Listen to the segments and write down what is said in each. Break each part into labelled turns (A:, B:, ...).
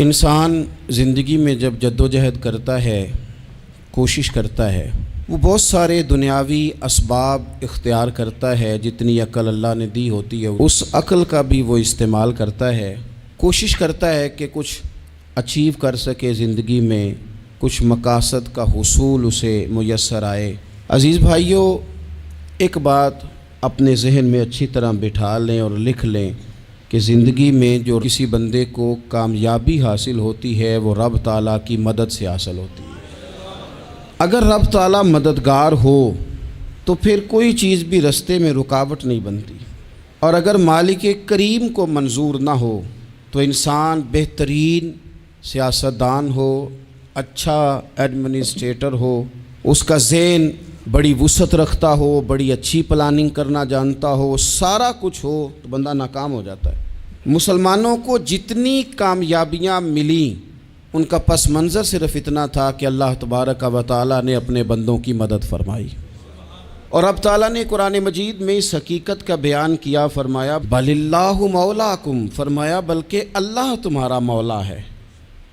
A: انسان زندگی میں جب جدوجہد کرتا ہے، کوشش کرتا ہے، وہ بہت سارے دنیاوی اسباب اختیار کرتا ہے، جتنی عقل اللہ نے دی ہوتی ہے اس عقل کا بھی وہ استعمال کرتا ہے، کوشش کرتا ہے کہ کچھ اچیو کر سکے زندگی میں، کچھ مقاصد کا حصول اسے میسر آئے۔ عزیز بھائیوں، ایک بات اپنے ذہن میں اچھی طرح بٹھا لیں اور لکھ لیں کہ زندگی میں جو کسی بندے کو کامیابی حاصل ہوتی ہے وہ رب تعالیٰ کی مدد سے حاصل ہوتی ہے۔ اگر رب تعالیٰ مددگار ہو تو پھر کوئی چیز بھی رستے میں رکاوٹ نہیں بنتی، اور اگر مالک کریم کو منظور نہ ہو تو انسان بہترین سیاستدان ہو، اچھا ایڈمنسٹریٹر ہو، اس کا ذہن بڑی وسعت رکھتا ہو، بڑی اچھی پلاننگ کرنا جانتا ہو، سارا کچھ ہو، تو بندہ ناکام ہو جاتا ہے۔ مسلمانوں کو جتنی کامیابیاں ملیں ان کا پس منظر صرف اتنا تھا کہ اللہ تبارک و تعالیٰ نے اپنے بندوں کی مدد فرمائی، اور اب تعالیٰ نے قرآن مجید میں اس حقیقت کا بیان کیا، فرمایا بل اللہ مولاکم، فرمایا بلکہ اللہ تمہارا مولا ہے،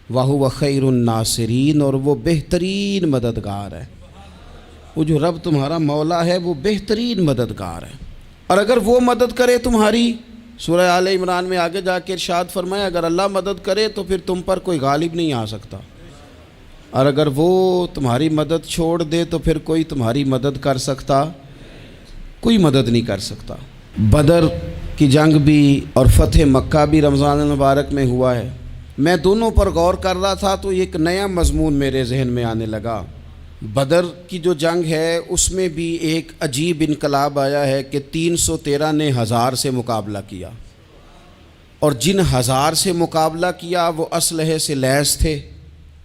A: وَهُوَ خَيْرُ النَّاصِرِينَ، اور وہ بہترین مددگار ہے۔ وہ جو رب تمہارا مولا ہے وہ بہترین مددگار ہے، اور اگر وہ مدد کرے تمہاری، سورہ آل عمران میں آگے جا کے ارشاد فرمایا اگر اللہ مدد کرے تو پھر تم پر کوئی غالب نہیں آ سکتا، اور اگر وہ تمہاری مدد چھوڑ دے تو پھر کوئی تمہاری مدد کر سکتا، کوئی مدد نہیں کر سکتا۔ بدر کی جنگ بھی اور فتح مکہ بھی رمضان المبارک میں ہوا ہے۔ میں دونوں پر غور کر رہا تھا تو ایک نیا مضمون میرے ذہن میں آنے لگا۔ بدر کی جو جنگ ہے اس میں بھی ایک عجیب انقلاب آیا ہے کہ 313 نے 1000 سے مقابلہ کیا، اور جن 1000 سے مقابلہ کیا وہ اسلحے سے لیس تھے،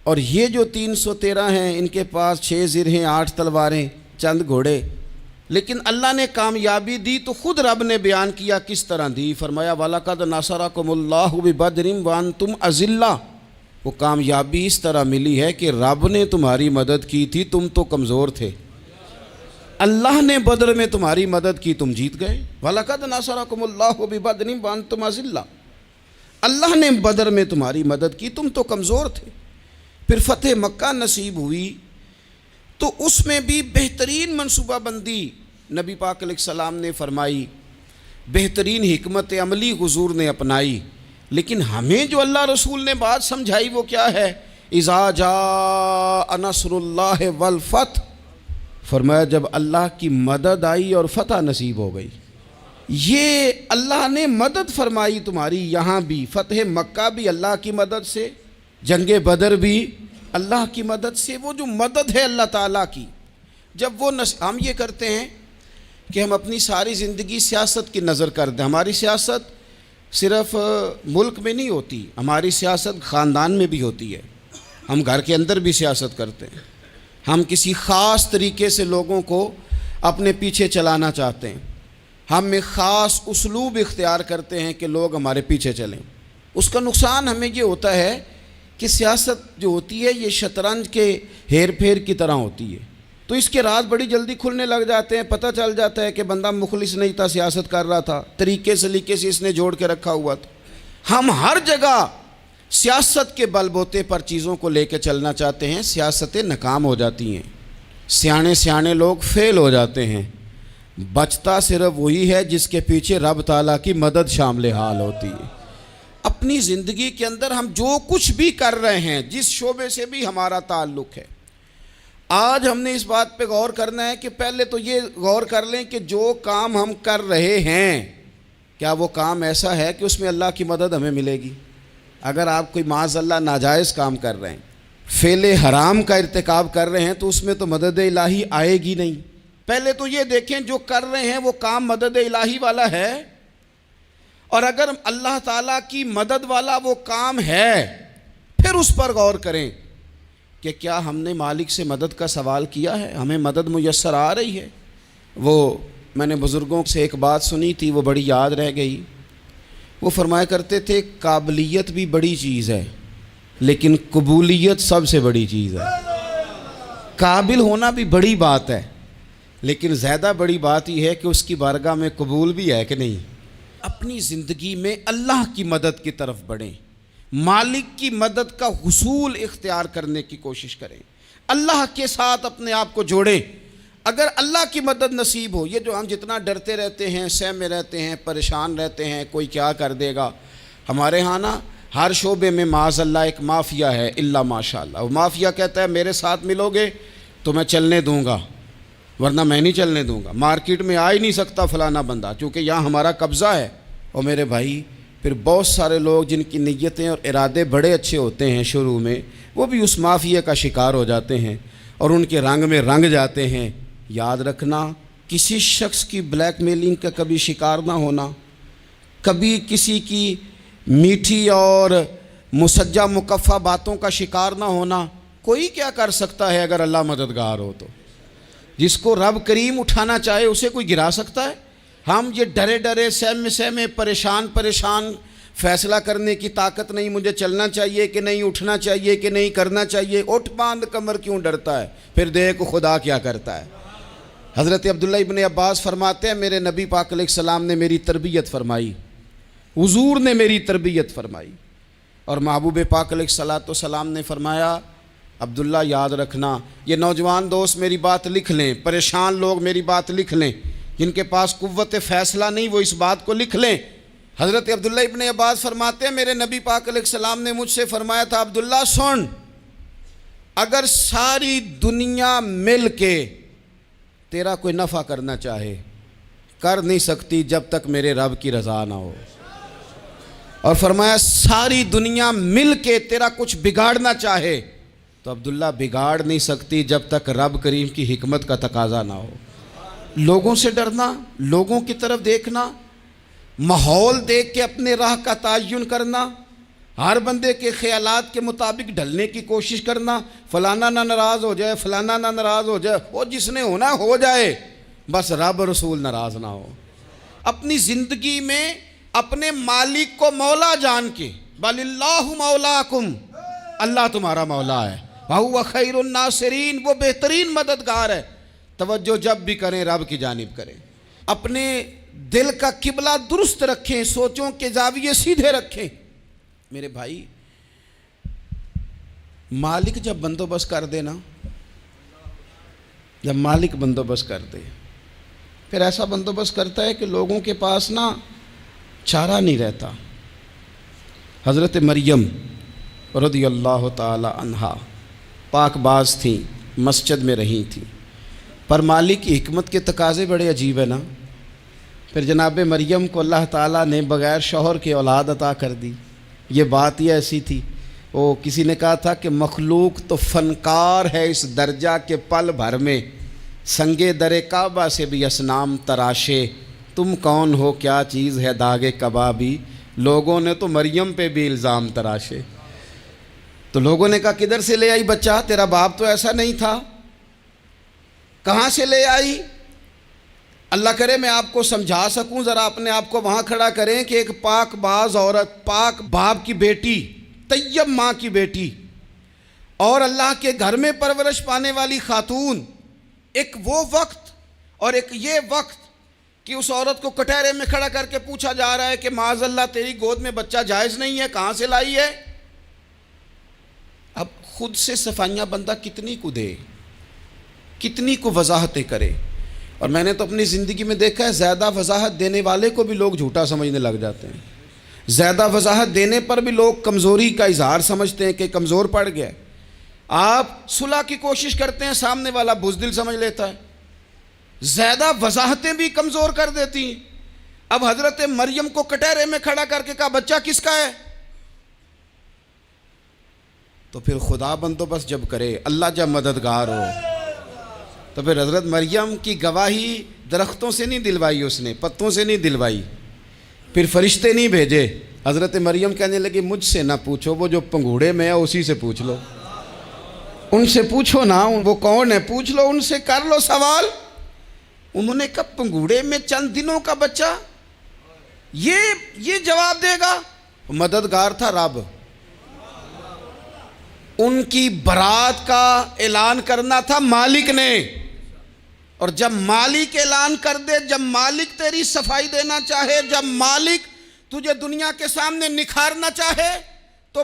A: اور یہ جو 313 ہیں ان کے پاس 6 زرہیں، 8 تلواریں، چند گھوڑے، لیکن اللہ نے کامیابی دی تو خود رب نے بیان کیا کس طرح دی، فرمایا وَلَقَدْ نَصَرَكُمُ اللَّهُ بِبَدْرٍ وَأَنْتُمْ أَذِلَّةٌ۔ وہ کامیابی اس طرح ملی ہے کہ رب نے تمہاری مدد کی تھی، تم تو کمزور تھے، اللہ نے بدر میں تمہاری مدد کی، تم جیت گئے۔ وَلَقَدْ نَصَرَكُمُ اللَّهُ بِبَدْرٍ وَأَنْتُمْ أَذِلَّةٌ، اللہ نے بدر میں تمہاری مدد کی، تم تو کمزور تھے۔ پھر فتح مکہ نصیب ہوئی تو اس میں بھی بہترین منصوبہ بندی نبی پاک علیہ السلام نے فرمائی، بہترین حکمت عملی حضور نے اپنائی، لیکن ہمیں جو اللہ رسول نے بات سمجھائی وہ کیا ہے؟ اذا جاء نصر اللہ والفتح، فرمایا جب اللہ کی مدد آئی اور فتح نصیب ہو گئی۔ یہ اللہ نے مدد فرمائی تمہاری، یہاں بھی فتح مکہ بھی اللہ کی مدد سے، جنگ بدر بھی اللہ کی مدد سے۔ وہ جو مدد ہے اللہ تعالیٰ کی، جب وہ ہم یہ کرتے ہیں کہ ہم اپنی ساری زندگی سیاست کی نظر کر دیں، ہماری سیاست صرف ملک میں نہیں ہوتی، ہماری سیاست خاندان میں بھی ہوتی ہے، ہم گھر کے اندر بھی سیاست کرتے ہیں، ہم کسی خاص طریقے سے لوگوں کو اپنے پیچھے چلانا چاہتے ہیں، ہم ایک خاص اسلوب اختیار کرتے ہیں کہ لوگ ہمارے پیچھے چلیں۔ اس کا نقصان ہمیں یہ ہوتا ہے کہ سیاست جو ہوتی ہے یہ شطرنج کے ہیر پھیر کی طرح ہوتی ہے، تو اس کے راز بڑی جلدی کھلنے لگ جاتے ہیں، پتہ چل جاتا ہے کہ بندہ مخلص نہیں تھا، سیاست کر رہا تھا، طریقے سلیقے سے اس نے جوڑ کے رکھا ہوا تھا۔ ہم ہر جگہ سیاست کے بل بوتے پر چیزوں کو لے کے چلنا چاہتے ہیں، سیاستیں ناکام ہو جاتی ہیں، سیانے لوگ فیل ہو جاتے ہیں، بچتا صرف وہی ہے جس کے پیچھے رب تعالیٰ کی مدد شامل حال ہوتی ہے۔ اپنی زندگی کے اندر ہم جو کچھ بھی کر رہے ہیں، جس شعبے سے بھی ہمارا تعلق ہے، آج ہم نے اس بات پہ غور کرنا ہے کہ پہلے تو یہ غور کر لیں کہ جو کام ہم کر رہے ہیں کیا وہ کام ایسا ہے کہ اس میں اللہ کی مدد ہمیں ملے گی؟ اگر آپ کوئی معاذ اللہ ناجائز کام کر رہے ہیں، فعل حرام کا ارتکاب کر رہے ہیں، تو اس میں تو مدد الہی آئے گی نہیں۔ پہلے تو یہ دیکھیں جو کر رہے ہیں وہ کام مدد الہی والا ہے، اور اگر اللہ تعالیٰ کی مدد والا وہ کام ہے پھر اس پر غور کریں کہ کیا ہم نے مالک سے مدد کا سوال کیا ہے، ہمیں مدد میسر آ رہی ہے۔ وہ میں نے بزرگوں سے ایک بات سنی تھی، وہ بڑی یاد رہ گئی۔ وہ فرمایا کرتے تھے قابلیت بھی بڑی چیز ہے لیکن قبولیت سب سے بڑی چیز ہے۔ قابل ہونا بھی بڑی بات ہے لیکن زیادہ بڑی بات یہ ہے کہ اس کی بارگاہ میں قبول بھی ہے کہ نہیں۔ اپنی زندگی میں اللہ کی مدد کی طرف بڑھیں، مالک کی مدد کا حصول اختیار کرنے کی کوشش کریں، اللہ کے ساتھ اپنے آپ کو جوڑیں۔ اگر اللہ کی مدد نصیب ہو، یہ جو ہم جتنا ڈرتے رہتے ہیں، سہمے رہتے ہیں، پریشان رہتے ہیں کوئی کیا کر دے گا، ہمارے ہاں نا ہر شعبے میں معاذ اللہ ایک مافیا ہے، الا ماشاء اللہ۔ وہ مافیا کہتا ہے میرے ساتھ ملو گے تو میں چلنے دوں گا، ورنہ میں نہیں چلنے دوں گا، مارکیٹ میں آ ہی نہیں سکتا فلانا بندہ، چونکہ یہاں ہمارا قبضہ ہے۔ اور میرے بھائی پھر بہت سارے لوگ جن کی نیتیں اور ارادے بڑے اچھے ہوتے ہیں شروع میں، وہ بھی اس مافیا کا شکار ہو جاتے ہیں اور ان کے رنگ میں رنگ جاتے ہیں۔ یاد رکھنا، کسی شخص کی بلیک میلنگ کا کبھی شکار نہ ہونا، کبھی کسی کی میٹھی اور مسجع مکفہ باتوں کا شکار نہ ہونا۔ کوئی کیا کر سکتا ہے اگر اللہ مددگار ہو تو؟ جس کو رب کریم اٹھانا چاہے اسے کوئی گرا سکتا ہے؟ ہم یہ ڈرے ڈرے سہمے پریشان فیصلہ کرنے کی طاقت نہیں، مجھے چلنا چاہیے کہ نہیں، اٹھنا چاہیے کہ نہیں، کرنا چاہیے، اٹھ باندھ کمر کیوں ڈرتا ہے؟ پھر دیکھ خدا کیا کرتا ہے۔ حضرت عبداللہ ابن عباس فرماتے ہیں میرے نبی پاک علیہ السلام نے میری تربیت فرمائی، حضور نے میری تربیت فرمائی، اور محبوب پاک علیہ السلام نے فرمایا عبداللہ یاد رکھنا، یہ نوجوان دوست میری بات لکھ لیں، پریشان لوگ میری بات لکھ لیں، جن کے پاس قوت فیصلہ نہیں وہ اس بات کو لکھ لیں۔ حضرت عبداللہ ابن عباس فرماتے ہیں میرے نبی پاک علیہ السلام نے مجھ سے فرمایا تھا عبداللہ سن، اگر ساری دنیا مل کے تیرا کوئی نفع کرنا چاہے، کر نہیں سکتی جب تک میرے رب کی رضا نہ ہو، اور فرمایا ساری دنیا مل کے تیرا کچھ بگاڑنا چاہے تو عبداللہ بگاڑ نہیں سکتی جب تک رب کریم کی حکمت کا تقاضا نہ ہو۔ لوگوں سے ڈرنا، لوگوں کی طرف دیکھنا، ماحول دیکھ کے اپنے راہ کا تعین کرنا، ہر بندے کے خیالات کے مطابق ڈھلنے کی کوشش کرنا، فلانا نہ ناراض ہو جائے، فلانا نہ ناراض ہو جائے، وہ جس نے ہونا ہو جائے، بس رب رسول ناراض نہ ہو۔ اپنی زندگی میں اپنے مالک کو مولا جان کے، بل اللہ مولاکم، اللہ تمہارا مولا ہے، وَهُوَ خَيْرُ النَّاصِرِينَ، وہ بہترین مددگار ہے۔ توجہ جب بھی کریں رب کی جانب کریں، اپنے دل کا قبلہ درست رکھیں، سوچوں کے زاویے سیدھے رکھیں۔ میرے بھائی مالک جب بندوبست کر دے نا، جب مالک بندوبست کر دے پھر ایسا بندوبست کرتا ہے کہ لوگوں کے پاس نا چارہ نہیں رہتا۔ حضرت مریم رضی اللہ تعالی عنہا پاک باز تھیں، مسجد میں رہی تھیں، پر مالک کی حکمت کے تقاضے بڑے عجیب ہے نا۔ پھر جناب مریم کو اللہ تعالیٰ نے بغیر شوہر کے اولاد عطا کر دی۔ یہ بات ہی ایسی تھی، وہ کسی نے کہا تھا کہ مخلوق تو فنکار ہے اس درجہ کے پل بھر میں، سنگے در کعبہ سے بھی اصنام تراشے، تم کون ہو کیا چیز ہے داغ کبابی، لوگوں نے تو مریم پہ بھی الزام تراشے۔ تو لوگوں نے کہا کدھر سے لے آئی بچہ، تیرا باپ تو ایسا نہیں تھا، کہاں سے لے آئی؟ اللہ کرے میں آپ کو سمجھا سکوں، ذرا اپنے آپ کو وہاں کھڑا کریں کہ ایک پاک باز عورت، پاک باپ کی بیٹی، طیب ماں کی بیٹی، اور اللہ کے گھر میں پرورش پانے والی خاتون، ایک وہ وقت اور ایک یہ وقت کہ اس عورت کو کٹہرے میں کھڑا کر کے پوچھا جا رہا ہے کہ معاذ اللہ تیری گود میں بچہ جائز نہیں ہے، کہاں سے لائی ہے؟ اب خود سے صفائیاں بندہ کتنی کو دے، کتنی کو وضاحتیں کرے۔ اور میں نے تو اپنی زندگی میں دیکھا ہے زیادہ وضاحت دینے والے کو بھی لوگ جھوٹا سمجھنے لگ جاتے ہیں، زیادہ وضاحت دینے پر بھی لوگ کمزوری کا اظہار سمجھتے ہیں کہ کمزور پڑ گیا۔ آپ صلح کی کوشش کرتے ہیں، سامنے والا بزدل سمجھ لیتا ہے، زیادہ وضاحتیں بھی کمزور کر دیتی ہیں۔ اب حضرت مریم کو کٹہرے میں کھڑا کر کے کہا بچہ کس کا ہے؟ تو پھر خدا بندوبست جب کرے، اللہ جب مددگار ہو، تو پھر حضرت مریم کی گواہی درختوں سے نہیں دلوائی، اس نے پتوں سے نہیں دلوائی، پھر فرشتے نہیں بھیجے۔ حضرت مریم کہنے لگی مجھ سے نہ پوچھو، وہ جو پنگوڑے میں ہے اسی سے پوچھ لو، ان سے پوچھو نا، وہ کون ہے پوچھ لو، ان سے کر لو سوال۔ انہوں نے کہا پنگوڑے میں چند دنوں کا بچہ یہ جواب دے گا؟ مددگار تھا رب، ان کی برات کا اعلان کرنا تھا مالک نے، اور جب مالک اعلان کر دے، جب مالک تیری صفائی دینا چاہے، جب مالک تجھے دنیا کے سامنے نکھارنا چاہے، تو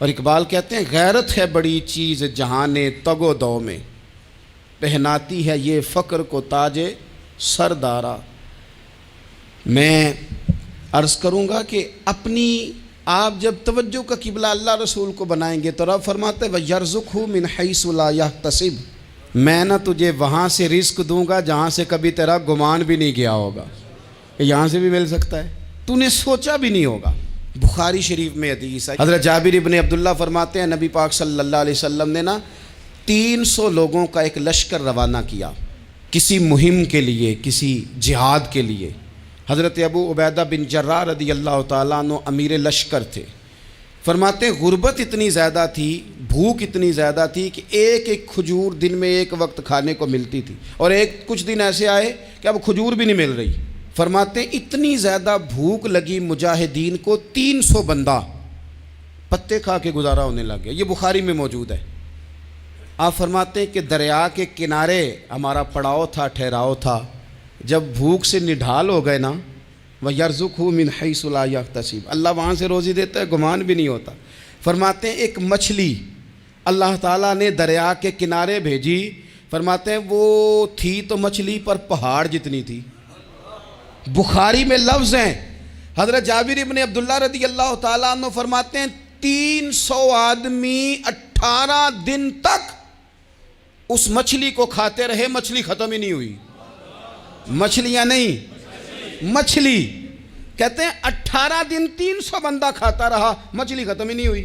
A: اور اقبال کہتے ہیں غیرت ہے بڑی چیز جہان تگ و دو میں، پہناتی ہے یہ فقر کو تاج سردارا۔ میں عرض کروں گا کہ اپنی آپ جب توجہ کا قبلہ اللہ رسول کو بنائیں گے تو رب فرماتے ہیں وَيَرْزُقْهُ مِنْ حَيْثُ لَا يَحْتَسِبُ، میں نہ تجھے وہاں سے رزق دوں گا جہاں سے کبھی تیرا گمان بھی نہیں کیا ہوگا، یہاں سے بھی مل سکتا ہے، تو نے سوچا بھی نہیں ہوگا۔ بخاری شریف میں حدیث ہے، حضرت جابر ابن عبداللہ فرماتے ہیں نبی پاک صلی اللہ علیہ وسلم نے 300 لوگوں کا ایک لشکر روانہ کیا کسی مہم کے لیے، کسی جہاد کے لیے۔ حضرت ابو عبیدہ بن جراح رضی اللہ تعالیٰ عنہ امیر لشکر تھے۔ فرماتے ہیں غربت اتنی زیادہ تھی، بھوک اتنی زیادہ تھی کہ ایک ایک کھجور دن میں ایک وقت کھانے کو ملتی تھی، اور کچھ دن ایسے آئے کہ اب کھجور بھی نہیں مل رہی۔ فرماتے ہیں اتنی زیادہ بھوک لگی مجاہدین کو 300 بندہ پتے کھا کے گزارا ہونے لگ گیا۔ یہ بخاری میں موجود ہے۔ آپ فرماتے ہیں کہ دریا کے کنارے ہمارا پڑاؤ تھا، ٹھہراؤ تھا، جب بھوک سے نڈھال ہو گئے نا، وَيَرْزُقْهُ مِنْ حَيْثُ لَا يَحْتَسِبُ، اللہ وہاں سے روزی دیتا ہے، گمان بھی نہیں ہوتا۔ فرماتے ہیں ایک مچھلی اللہ تعالیٰ نے دریا کے کنارے بھیجی، فرماتے ہیں وہ تھی تو مچھلی پر پہاڑ جتنی تھی۔ بخاری میں لفظ ہیں، حضرت جابر ابن عبداللہ رضی اللہ تعالیٰ عنہ فرماتے ہیں 300 آدمی 18 دن تک اس مچھلی کو کھاتے رہے، مچھلی ختم ہی نہیں ہوئی۔ مچھلیاں نہیں، مچھلی کہتے ہیں 18 دن 300 بندہ کھاتا رہا، مچھلی ختم ہی نہیں ہوئی۔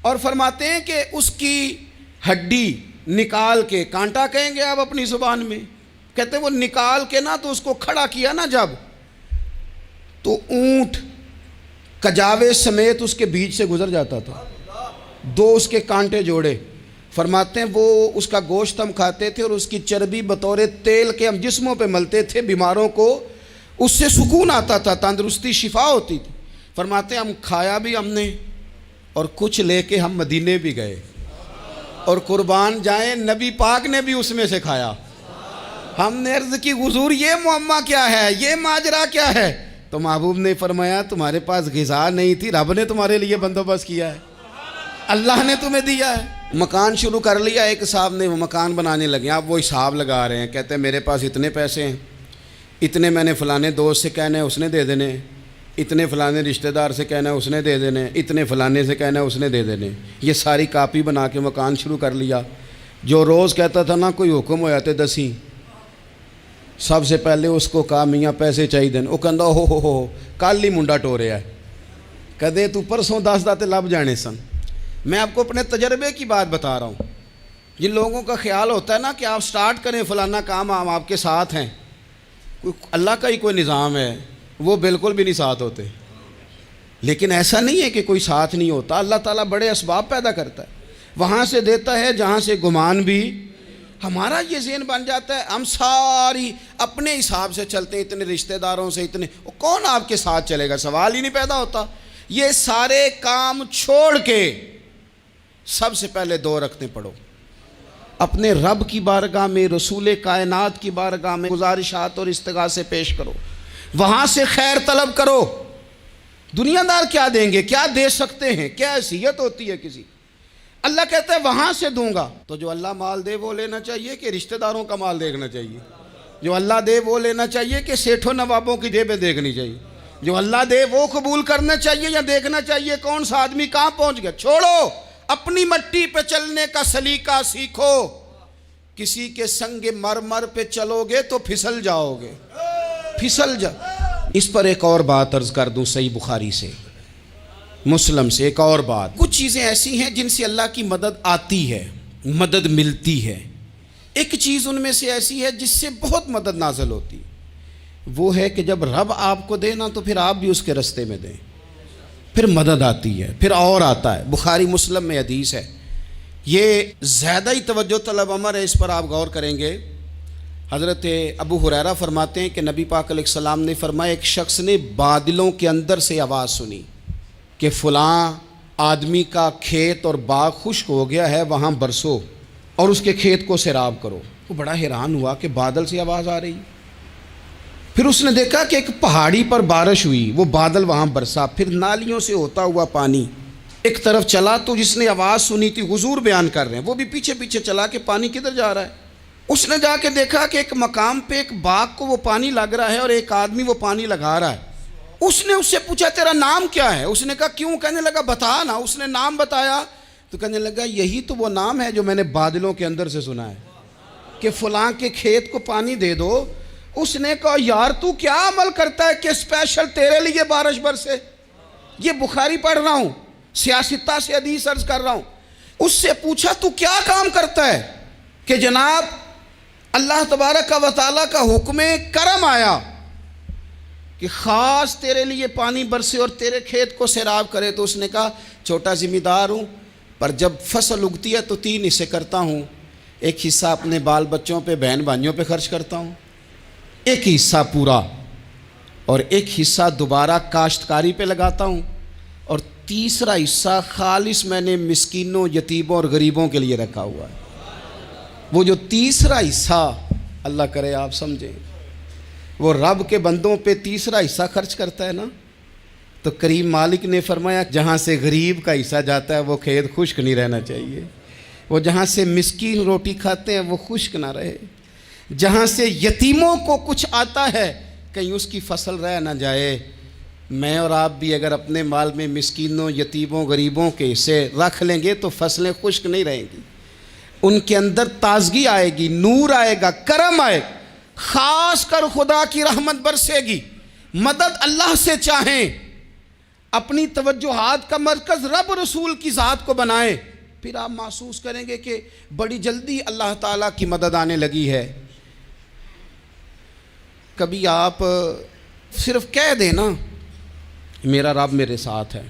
A: اور فرماتے ہیں کہ اس کی ہڈی نکال کے، کانٹا کہیں گے آپ اپنی زبان میں، کہتے ہیں وہ نکال کے نا تو اس کو کھڑا کیا نا جب، تو اونٹ کجاوے سمیت اس کے بیچ سے گزر جاتا تھا، 2 اس کے کانٹے جوڑے۔ فرماتے ہیں وہ اس کا گوشت ہم کھاتے تھے اور اس کی چربی بطور تیل کے ہم جسموں پہ ملتے تھے، بیماروں کو اس سے سکون آتا تھا، تندرستی شفا ہوتی تھی۔ فرماتے ہیں ہم کھایا بھی ہم نے، اور کچھ لے کے ہم مدینے بھی گئے، اور قربان جائیں نبی پاک نے بھی اس میں سے کھایا۔ ہم نے عرض کی حضور یہ معمہ کیا ہے، یہ ماجرا کیا ہے؟ تو محبوب نے فرمایا تمہارے پاس غذا نہیں تھی، رب نے تمہارے لیے بندوبست کیا ہے، اللہ نے تمہیں دیا ہے۔ مکان شروع کر لیا، ایک صاحب نے وہ مکان بنانے لگے، آپ وہ حساب لگا رہے ہیں، کہتے ہیں میرے پاس اتنے پیسے ہیں، اتنے میں نے فلانے دوست سے کہنا ہے اس نے دے دینے، اتنے فلانے رشتہ دار سے کہنا ہے اس نے دے دینے، اتنے فلانے سے کہنا ہے اس نے دے دینے۔ یہ ساری کاپی بنا کے مکان شروع کر لیا۔ جو روز کہتا تھا نا کوئی حکم ہو جاتے 10 سب سے پہلے اس کو کہا میاں پیسے چاہیے دین، وہ کہندا ہو کل ہی منڈا ٹوریا ہے، کدے تو پرسوں 10 داتے لب جانے سن۔ میں آپ کو اپنے تجربے کی بات بتا رہا ہوں۔ جن لوگوں کا خیال ہوتا ہے نا کہ آپ سٹارٹ کریں فلانا کام، ہم آپ کے ساتھ ہیں، اللہ کا ہی کوئی نظام ہے، وہ بالکل بھی نہیں ساتھ ہوتے۔ لیکن ایسا نہیں ہے کہ کوئی ساتھ نہیں ہوتا، اللہ تعالیٰ بڑے اسباب پیدا کرتا ہے، وہاں سے دیتا ہے جہاں سے گمان بھی۔ ہمارا یہ ذہن بن جاتا ہے ہم ساری اپنے حساب سے چلتے ہیں، اتنے رشتہ داروں سے اتنے، کون آپ کے ساتھ چلے گا؟ سوال ہی نہیں پیدا ہوتا۔ یہ سارے کام چھوڑ کے سب سے پہلے 2 رکعتیں پڑھو، اپنے رب کی بارگاہ میں، رسول کائنات کی بارگاہ میں گزارشات اور استغاثے پیش کرو، وہاں سے خیر طلب کرو۔ دنیا دار کیا دیں گے، کیا دے سکتے ہیں، کیا حیثیت ہوتی ہے کسی؟ اللہ کہتا ہے وہاں سے دوں گا۔ تو جو اللہ مال دے وہ لینا چاہیے کہ رشتہ داروں کا مال دیکھنا چاہیے؟ جو اللہ دے وہ لینا چاہیے کہ سیٹھوں نوابوں کی جیبیں دیکھنی چاہیے؟ جو اللہ دے وہ قبول کرنا چاہیے یا دیکھنا چاہیے کون سا آدمی کہاں پہنچ گیا؟ چھوڑو، اپنی مٹی پہ چلنے کا سلیقہ سیکھو۔ کسی کے سنگ مرمر پہ چلو گے تو پھسل جاؤ گے، پھسل جا۔ اس پر ایک اور بات عرض کر دوں، صحیح بخاری سے، مسلم سے ایک اور بات۔ کچھ چیزیں ایسی ہیں جن سے اللہ کی مدد آتی ہے، مدد ملتی ہے۔ ایک چیز ان میں سے ایسی ہے جس سے بہت مدد نازل ہوتی، وہ ہے کہ جب رب آپ کو دے نا تو پھر آپ بھی اس کے رستے میں دیں، پھر مدد آتی ہے، پھر اور آتا ہے۔ بخاری مسلم میں حدیث ہے، یہ زیادہ ہی توجہ طلب امر ہے، اس پر آپ غور کریں گے۔ حضرت ابو ہریرہ فرماتے ہیں کہ نبی پاک علیہ السلام نے فرمایا ایک شخص نے بادلوں کے اندر سے آواز سنی کہ فلاں آدمی کا کھیت اور باغ خشک ہو گیا ہے، وہاں برسو اور اس کے کھیت کو سیراب کرو۔ وہ بڑا حیران ہوا کہ بادل سے آواز آ رہی۔ پھر اس نے دیکھا کہ ایک پہاڑی پر بارش ہوئی، وہ بادل وہاں برسا، پھر نالیوں سے ہوتا ہوا پانی ایک طرف چلا تو جس نے آواز سنی تھی حضور بیان کر رہے ہیں، وہ بھی پیچھے پیچھے چلا کہ پانی کدھر جا رہا ہے۔ اس نے جا کے دیکھا کہ ایک مقام پہ ایک باغ کو وہ پانی لگ رہا ہے اور ایک آدمی وہ پانی لگا رہا ہے۔ اس نے اس سے پوچھا تیرا نام کیا ہے؟ اس نے کہا کیوں؟ کہنے لگا بتا نا۔ اس نے نام بتایا تو کہنے لگا یہی تو وہ نام ہے جو میں نے بادلوں کے اندر سے سنا ہے کہ فلاں کے کھیت کو پانی دے دو۔ اس نے کہا یار تو کیا عمل کرتا ہے کہ اسپیشل تیرے لیے بارش برسے؟ یہ بخاری پڑھ رہا ہوں، سیاستہ سے حدیث عرض کر رہا ہوں۔ اس سے پوچھا تو کیا کام کرتا ہے کہ جناب اللہ تبارک و تعالیٰ کا حکم کرم آیا کہ خاص تیرے لیے پانی برسے اور تیرے کھیت کو سیراب کرے؟ تو اس نے کہا چھوٹا ذمہ دار ہوں، پر جب فصل اگتی ہے تو 3 حصے کرتا ہوں، ایک حصہ اپنے بال بچوں پہ بہن بھائیوں پہ خرچ کرتا ہوں، ایک حصہ پورا، اور ایک حصہ دوبارہ کاشتکاری پہ لگاتا ہوں، اور تیسرا حصہ خالص میں نے مسکینوں، یتیموں اور غریبوں کے لیے رکھا ہوا ہے۔ وہ جو تیسرا حصہ اللہ کرے آپ سمجھیں، وہ رب کے بندوں پہ تیسرا حصہ خرچ کرتا ہے نا، تو کریم مالک نے فرمایا جہاں سے غریب کا حصہ جاتا ہے وہ کھیت خشک نہیں رہنا چاہیے، وہ جہاں سے مسکین روٹی کھاتے ہیں وہ خشک نہ رہے، جہاں سے یتیموں کو کچھ آتا ہے کہیں اس کی فصل رہ نہ جائے۔ میں اور آپ بھی اگر اپنے مال میں مسکینوں، یتیموں، غریبوں کے حصے رکھ لیں گے تو فصلیں خشک نہیں رہیں گی، ان کے اندر تازگی آئے گی، نور آئے گا، کرم آئے گا، خاص کر خدا کی رحمت برسے گی۔ مدد اللہ سے چاہیں، اپنی توجہات کا مرکز رب رسول کی ذات کو بنائیں، پھر آپ محسوس کریں گے کہ بڑی جلدی اللہ تعالیٰ کی مدد آنے لگی ہے۔ کبھی آپ صرف کہہ دیں نا میرا رب میرے ساتھ ہے،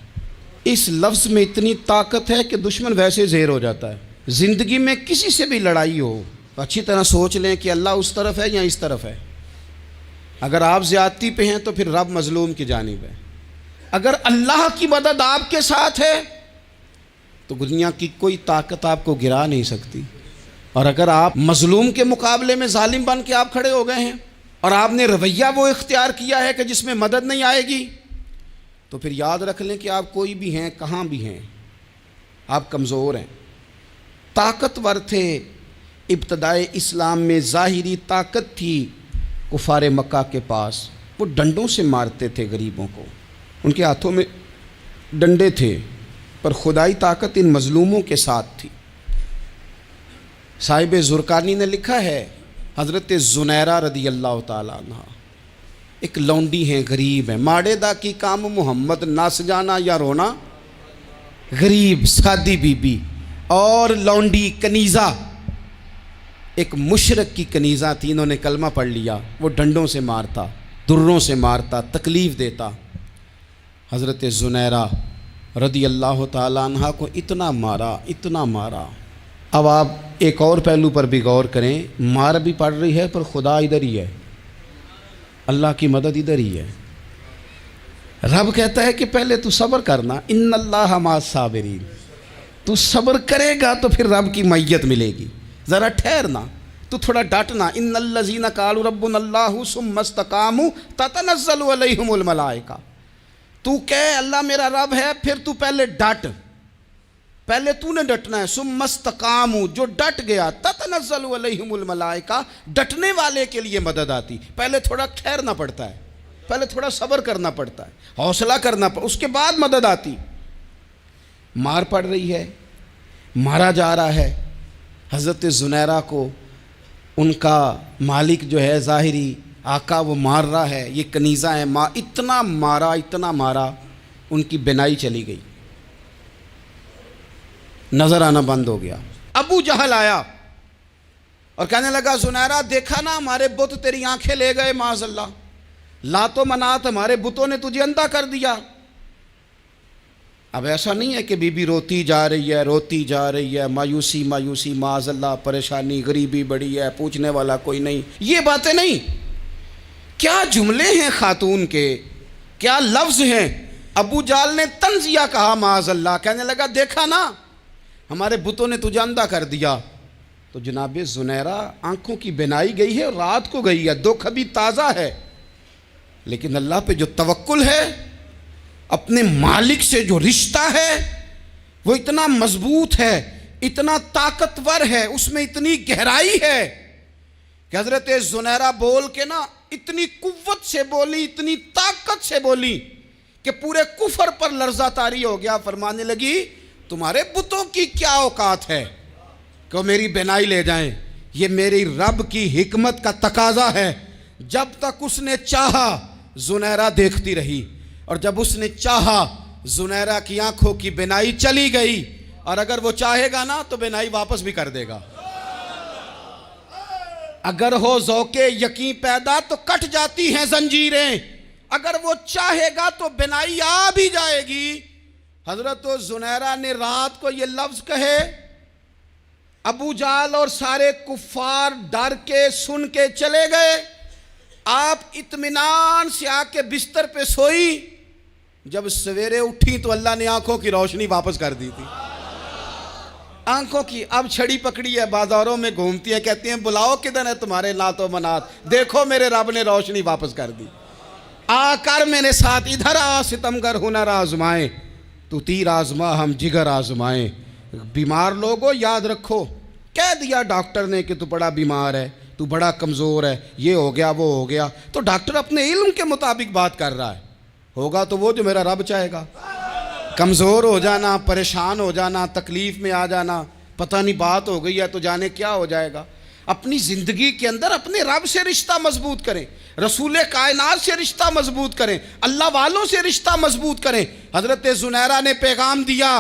A: اس لفظ میں اتنی طاقت ہے کہ دشمن ویسے زیر ہو جاتا ہے۔ زندگی میں کسی سے بھی لڑائی ہو تو اچھی طرح سوچ لیں کہ اللہ اس طرف ہے یا اس طرف ہے۔ اگر آپ زیادتی پہ ہیں تو پھر رب مظلوم کی جانب ہے۔ اگر اللہ کی مدد آپ کے ساتھ ہے تو دنیا کی کوئی طاقت آپ کو گرا نہیں سکتی، اور اگر آپ مظلوم کے مقابلے میں ظالم بن کے آپ کھڑے ہو گئے ہیں اور آپ نے رویہ وہ اختیار کیا ہے کہ جس میں مدد نہیں آئے گی، تو پھر یاد رکھ لیں کہ آپ کوئی بھی ہیں، کہاں بھی ہیں، آپ کمزور ہیں۔ طاقتور تھے ابتدائے اسلام میں، ظاہری طاقت تھی کفار مکہ کے پاس، وہ ڈنڈوں سے مارتے تھے غریبوں کو، ان کے ہاتھوں میں ڈنڈے تھے، پر خدائی طاقت ان مظلوموں کے ساتھ تھی۔ صاحب زرقانی نے لکھا ہے حضرت زنیرہ رضی اللہ تعالیٰ عنہ ایک لونڈی ہیں، غریب ہیں، ماڑے دا کی کام محمد نس جانا یا رونا، غریب سادی بی بی اور لونڈی کنیزہ، ایک مشرک کی کنیزہ تھی، انہوں نے کلمہ پڑھ لیا، وہ ڈنڈوں سے مارتا، دروں سے مارتا، تکلیف دیتا۔ حضرت زنیرہ رضی اللہ تعالیٰ عنہ کو اتنا مارا، اتنا مارا۔ اب آپ ایک اور پہلو پر بھی غور کریں، مار بھی پڑ رہی ہے پر خدا ادھر ہی ہے، اللہ کی مدد ادھر ہی ہے۔ رب کہتا ہے کہ پہلے تو صبر کرنا، ان اللہ مع الصابرین، تو صبر کرے گا تو پھر رب کی معیت ملے گی، ذرا ٹھہرنا، تو تھوڑا ڈٹنا۔ ان الذین قالوا ربنا اللہ ثم استقاموا تتنزل علیہم الملائکہ، تو کہے اللہ میرا رب ہے، پھر تو پہلے ڈٹ، پہلے تو نے ڈٹنا ہے۔ ثم استقاموا، جو ڈٹ گیا، تتنزل علیہم الملائکہ، ڈٹنے والے کے لیے مدد آتی، پہلے تھوڑا ٹھہرنا پڑتا ہے، پہلے تھوڑا صبر کرنا پڑتا ہے، حوصلہ کرنا پڑتا، اس کے بعد مدد آتی۔ مار پڑ رہی ہے، مارا جا رہا ہے حضرت زنیرہ کو، ان کا مالک جو ہے ظاہری آقا وہ مار رہا ہے، یہ کنیزہ ہے، اتنا مارا اتنا مارا، ان کی بینائی چلی گئی، نظر آنا بند ہو گیا۔ ابو جہل آیا اور کہنے لگا زنیرہ دیکھا نا ہمارے بت تیری آنکھیں لے گئے، معاذ اللہ، لات و منات ہمارے بتوں نے تجھے اندھا کر دیا۔ اب ایسا نہیں ہے کہ بی بی روتی جا رہی ہے، روتی جا رہی ہے، مایوسی مایوسی، معاذ اللہ، پریشانی، غریبی بڑی ہے، پوچھنے والا کوئی نہیں، یہ باتیں نہیں۔ کیا جملے ہیں خاتون کے، کیا لفظ ہیں۔ ابو جہل نے تنزیہ کہا، معاذ اللہ، کہنے لگا دیکھا نا ہمارے بتوں نے تجھے اندھا کر دیا۔ تو جناب زنیرہ آنکھوں کی بینائی گئی ہے، رات کو گئی ہے، دکھ ابھی تازہ ہے، لیکن اللہ پہ جو توکل ہے، اپنے مالک سے جو رشتہ ہے، وہ اتنا مضبوط ہے، اتنا طاقتور ہے، اس میں اتنی گہرائی ہے کہ حضرت زنیرہ بول کے نا اتنی قوت سے بولی، اتنی طاقت سے بولی کہ پورے کفر پر لرزہ طاری ہو گیا۔ فرمانے لگی تمہارے بتوں کی کیا اوقات ہے کہ وہ میری بینائی لے جائیں؟ یہ میری رب کی حکمت کا تقاضا ہے۔ جب تک اس نے چاہا زنیرہ دیکھتی رہی، اور جب اس نے چاہا زنیرہ کی آنکھوں کی بینائی چلی گئی، اور اگر وہ چاہے گا نا تو بینائی واپس بھی کر دے گا۔ اگر ہو ذوق یقین پیدا تو کٹ جاتی ہیں زنجیریں، اگر وہ چاہے گا تو بینائی آ بھی جائے گی۔ حضرت زنیرہ نے رات کو یہ لفظ کہے، ابو جہل اور سارے کفار ڈر کے سن کے چلے گئے، آپ اطمینان سے آ کے بستر پہ سوئی۔ جب سویرے اٹھی تو اللہ نے آنکھوں کی روشنی واپس کر دی تھی۔ آنکھوں کی اب چھڑی پکڑی ہے، بازاروں میں گھومتی ہے، کہتی ہیں بلاؤ کدھر ہے تمہارے نعت و منات، دیکھو میرے رب نے روشنی واپس کر دی۔ آ کر میرے ساتھ ادھر آ ستمگر ہنر آزمائیں، تو تیر آزما ہم جگر آزمائیں۔ بیمار لوگوں یاد رکھو، کہہ دیا ڈاکٹر نے کہ تو بڑا بیمار ہے، تو بڑا کمزور ہے، یہ ہو گیا وہ ہو گیا، تو ڈاکٹر اپنے علم کے مطابق بات کر رہا ہے، ہوگا تو وہ جو میرا رب چاہے گا۔ کمزور ہو جانا، پریشان ہو جانا، تکلیف میں آ جانا، پتہ نہیں بات ہو گئی ہے تو جانے کیا ہو جائے گا۔ اپنی زندگی کے اندر اپنے رب سے رشتہ مضبوط کریں، رسول کائنات سے رشتہ مضبوط کریں، اللہ والوں سے رشتہ مضبوط کریں۔ حضرت زنیرہ نے پیغام دیا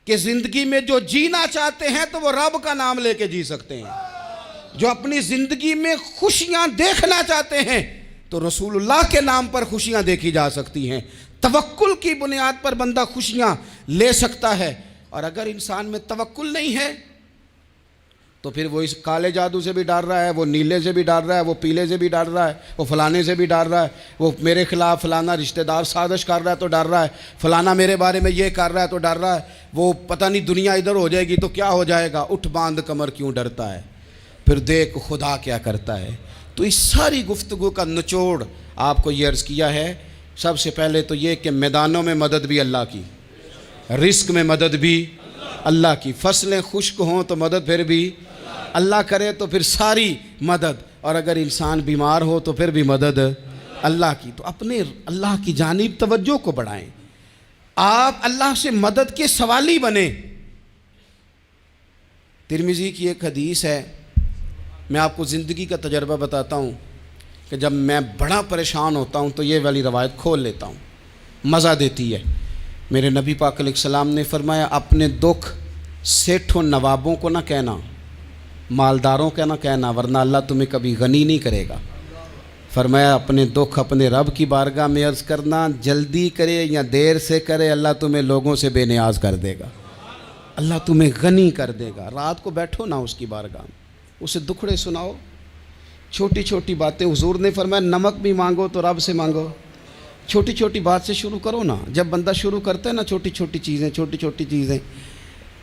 A: کہ زندگی میں جو جینا چاہتے ہیں تو وہ رب کا نام لے کے جی سکتے ہیں، جو اپنی زندگی میں خوشیاں دیکھنا چاہتے ہیں تو رسول اللہ کے نام پر خوشیاں دیکھی جا سکتی ہیں۔ توکل کی بنیاد پر بندہ خوشیاں لے سکتا ہے، اور اگر انسان میں توکل نہیں ہے تو پھر وہ اس کالے جادو سے بھی ڈر رہا ہے، وہ نیلے سے بھی ڈر رہا ہے، وہ پیلے سے بھی ڈر رہا ہے، وہ فلانے سے بھی ڈر رہا ہے، وہ میرے خلاف فلانا رشتہ دار سازش کر رہا ہے تو ڈر رہا ہے، فلانا میرے بارے میں یہ کر رہا ہے تو ڈر رہا ہے، وہ پتہ نہیں دنیا ادھر ہو جائے گی تو کیا ہو جائے گا، اٹھ باندھ کمر کیوں ڈرتا ہے، پھر دیکھ خدا کیا کرتا ہے۔ تو اس ساری گفتگو کا نچوڑ آپ کو یہ عرض کیا ہے، سب سے پہلے تو یہ کہ میدانوں میں مدد بھی اللہ کی، رزق میں مدد بھی اللہ کی، فصلیں خشک ہوں تو مدد پھر بھی اللہ کرے، تو پھر ساری مدد، اور اگر انسان بیمار ہو تو پھر بھی مدد اللہ کی۔ تو اپنے اللہ کی جانب توجہ کو بڑھائیں، آپ اللہ سے مدد کے سوالی بنیں۔ ترمذی کی ایک حدیث ہے، میں آپ کو زندگی کا تجربہ بتاتا ہوں کہ جب میں بڑا پریشان ہوتا ہوں تو یہ والی روایت کھول لیتا ہوں، مزہ دیتی ہے۔ میرے نبی پاک علیہ السلام نے فرمایا اپنے دکھ سیٹھوں نوابوں کو نہ کہنا، مالداروں کا نہ کہنا، ورنہ اللہ تمہیں کبھی غنی نہیں کرے گا۔ فرمایا اپنے دکھ اپنے رب کی بارگاہ میں عرض کرنا، جلدی کرے یا دیر سے کرے اللہ تمہیں لوگوں سے بے نیاز کر دے گا، اللہ تمہیں غنی کر دے گا۔ رات کو بیٹھو نا اس کی بارگاہ میں، اسے دکھڑے سناؤ، چھوٹی چھوٹی باتیں۔ حضور نے فرمایا نمک بھی مانگو تو رب سے مانگو، چھوٹی چھوٹی بات سے شروع کرو نا۔ جب بندہ شروع کرتا ہے نا چھوٹی چھوٹی چیزیں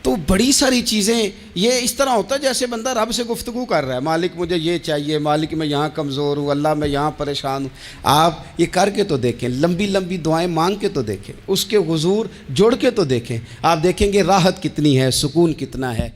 A: تو بڑی ساری چیزیں یہ اس طرح ہوتا ہے جیسے بندہ رب سے گفتگو کر رہا ہے، مالک مجھے یہ چاہیے، مالک میں یہاں کمزور ہوں، اللہ میں یہاں پریشان ہوں۔ آپ یہ کر کے تو دیکھیں، لمبی لمبی دعائیں مانگ کے تو دیکھیں، اس کے حضور جوڑ کے تو دیکھیں، آپ دیکھیں گے راحت کتنی ہے، سکون کتنا ہے۔